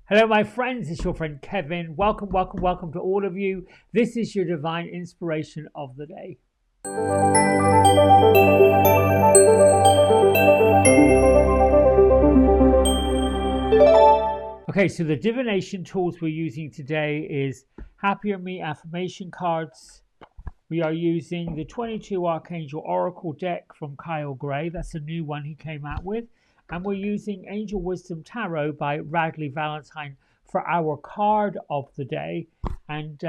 Hello, my friends. It's your friend Kevin. Welcome, welcome, welcome to all of you. This is your divine inspiration of the day. Okay, so the divination tools we're using today is Happier Me affirmation cards. We are using the 22 Archangel Oracle deck from Kyle Gray. That's a new one he came out with. And we're using Angel Wisdom Tarot by Radley Valentine for our card of the day. And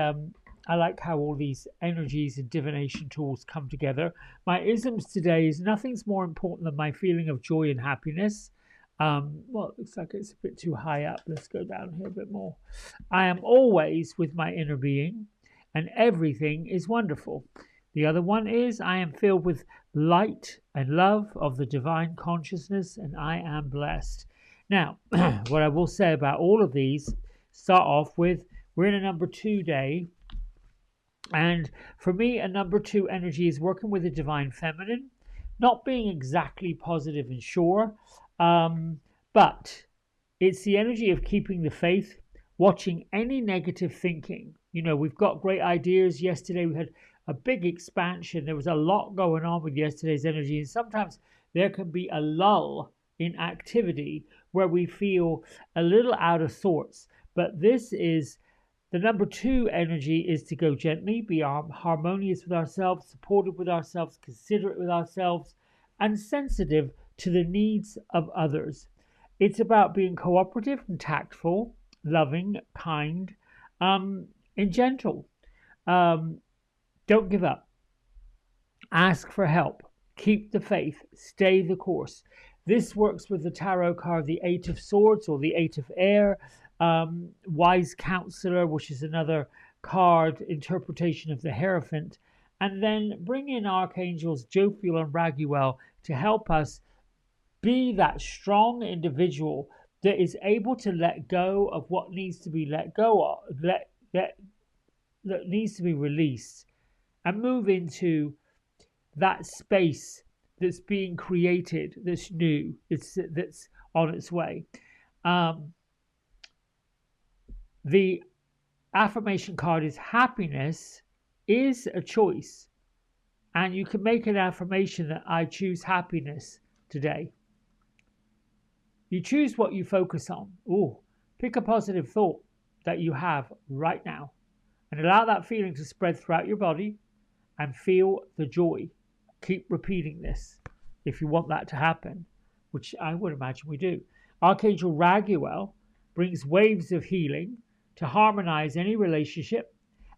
I like how all these energies and divination tools come together. My isms today is nothing's more important than my feeling of joy and happiness. Well, it looks like it's a bit too high up. Let's go down here a bit more. I am always with my inner being, and everything is wonderful. The other one is I am filled with light and love of the divine consciousness, and I am blessed. Now, what I will say about all of these, start off with we're in a number 2 day. And for me, a number 2 energy is working with the divine feminine, not being exactly positive and sure, but it's the energy of keeping the faith, watching any negative thinking. You know, we've got great ideas. Yesterday we had a big expansion. There was a lot going on with yesterday's energy, and sometimes there can be a lull in activity where we feel a little out of sorts. But this is the number 2 energy, is to go gently, be harmonious with ourselves, supportive with ourselves, considerate with ourselves, and sensitive to the needs of others. It's about being cooperative and tactful, loving, kind, and gentle. Don't give up. Ask for help. Keep the faith. Stay the course. This works with the tarot card, the 8 of Swords or the 8 of Air, Wise Counselor, which is another card interpretation of the Hierophant. And then bring in Archangels Jophiel and Raguel to help us be that strong individual that is able to let go of what needs to be let go of, that needs to be released, and move into that space that's being created, that's new, that's on its way. The affirmation card is happiness is a choice, and you can make an affirmation that I choose happiness today. You choose what you focus on. Pick a positive thought that you have right now and allow that feeling to spread throughout your body and feel the joy. Keep repeating this if you want that to happen, which I would imagine we do. Archangel Raguel brings waves of healing to harmonize any relationship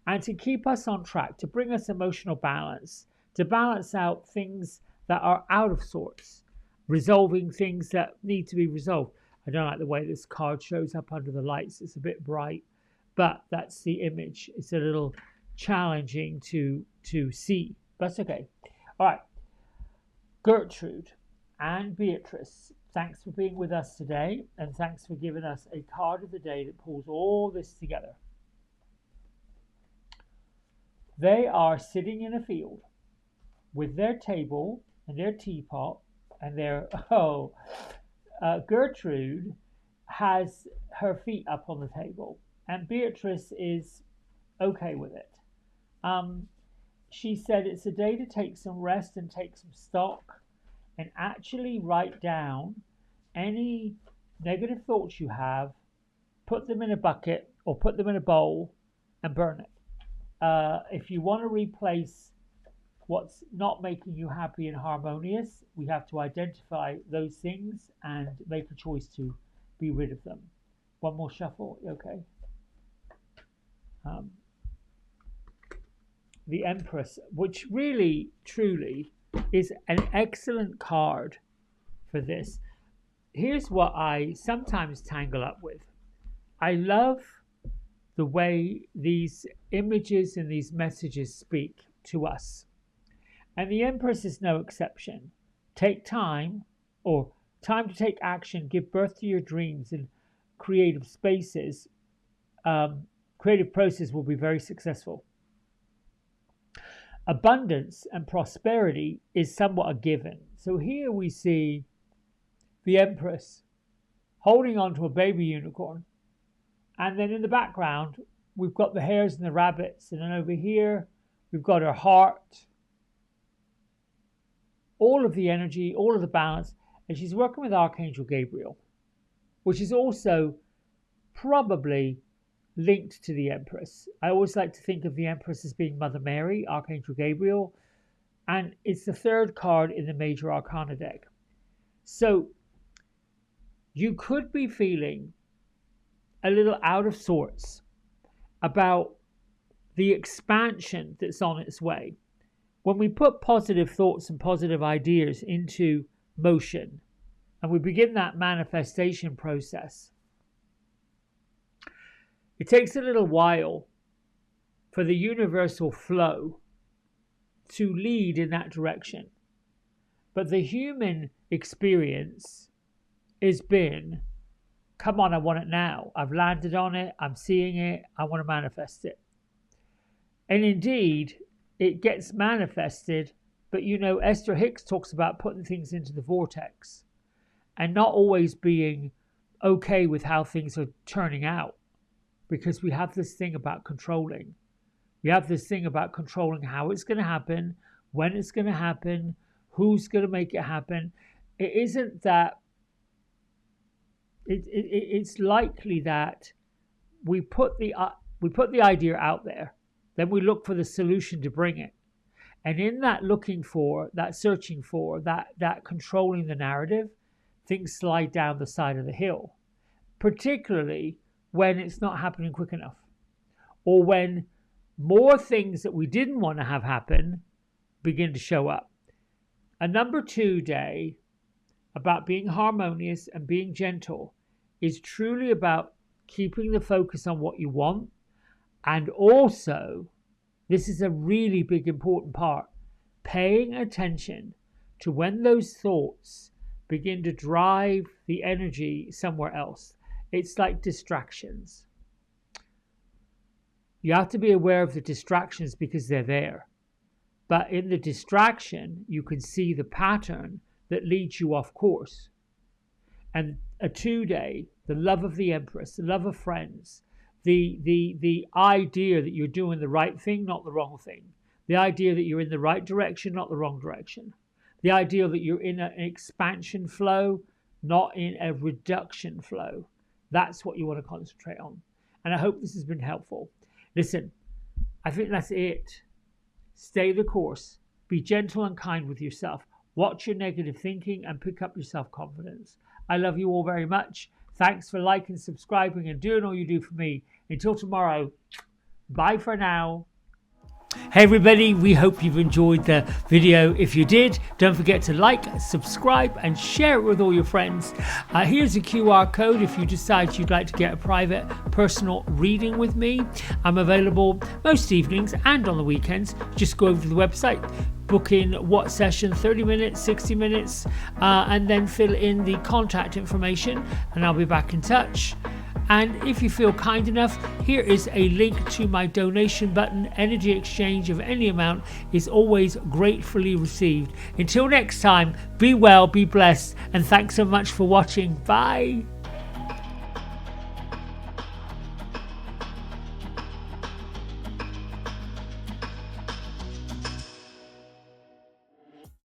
and to keep us on track, to bring us emotional balance, to balance out things that are out of sorts, resolving things that need to be resolved. I don't like the way this card shows up under the lights. It's a bit bright, but that's the image. It's a little challenging to see, but that's okay. All right, Gertrude and Beatrice, thanks for being with us today, and thanks for giving us a card of the day that pulls all this together. They are sitting in a field with their table and their teapot and their Gertrude has her feet up on the table, and Beatrice is okay with it. She said it's a day to take some rest and take some stock and actually write down any negative thoughts you have, put them in a bucket or put them in a bowl and burn it. If you want to replace what's not making you happy and harmonious, we have to identify those things and make a choice to be rid of them. One more shuffle, okay. The Empress, which really, truly is an excellent card for this. Here's what I sometimes tangle up with. I love the way these images and these messages speak to us. And the Empress is no exception. Take time, or time to take action, give birth to your dreams in creative spaces. Creative process will be very successful. Abundance and prosperity is somewhat a given. So here we see the Empress holding on to a baby unicorn And then in the background, we've got the hares and the rabbits. And then over here, we've got her heart. All of the energy, all of the balance. And she's working with Archangel Gabriel, which is also probably linked to the Empress. I always like to think of the Empress as being Mother Mary, Archangel Gabriel. And it's the third card in the Major Arcana deck. So you could be feeling a little out of sorts about the expansion that's on its way. When we put positive thoughts and positive ideas into motion and we begin that manifestation process, it takes a little while for the universal flow to lead in that direction. But the human experience has been, come on, I want it now. I've landed on it. I'm seeing it. I want to manifest it. And indeed, it gets manifested. But you know, Esther Hicks talks about putting things into the vortex and not always being okay with how things are turning out, because we have this thing about controlling. We have this thing about controlling how it's going to happen, when it's going to happen, who's going to make it happen. It isn't that. It's likely that we put the idea out there, then we look for the solution to bring it, and in that looking for, that searching for, that controlling the narrative, things slide down the side of the hill, particularly when it's not happening quick enough, or when more things that we didn't want to have happen begin to show up. A number 2 day about being harmonious and being gentle is truly about keeping the focus on what you want. And also, this is a really big important part, paying attention to when those thoughts begin to drive the energy somewhere else. It's like distractions. You have to be aware of the distractions because they're there. But in the distraction, you can see the pattern that leads you off course. And a 2 day, the love of the Empress, the love of friends, the idea that you're doing the right thing, not the wrong thing. The idea that you're in the right direction, not the wrong direction. The idea that you're in an expansion flow, not in a reduction flow. That's what you want to concentrate on. And I hope this has been helpful. Listen, I think that's it. Stay the course. Be gentle and kind with yourself. Watch your negative thinking and pick up your self-confidence. I love you all very much. Thanks for liking, subscribing, and doing all you do for me. Until tomorrow, bye for now. Hey everybody, we hope you've enjoyed the video. If you did, don't forget to like, subscribe and share it with all your friends. Here's a QR code if you decide you'd like to get a private personal reading with me. I'm available most evenings and on the weekends. Just go over to the website, book in what session, 30 minutes, 60 minutes, and then fill in the contact information and I'll be back in touch. And if you feel kind enough, here is a link to my donation button. Energy exchange of any amount is always gratefully received. Until next time, be well, be blessed, and thanks so much for watching. Bye.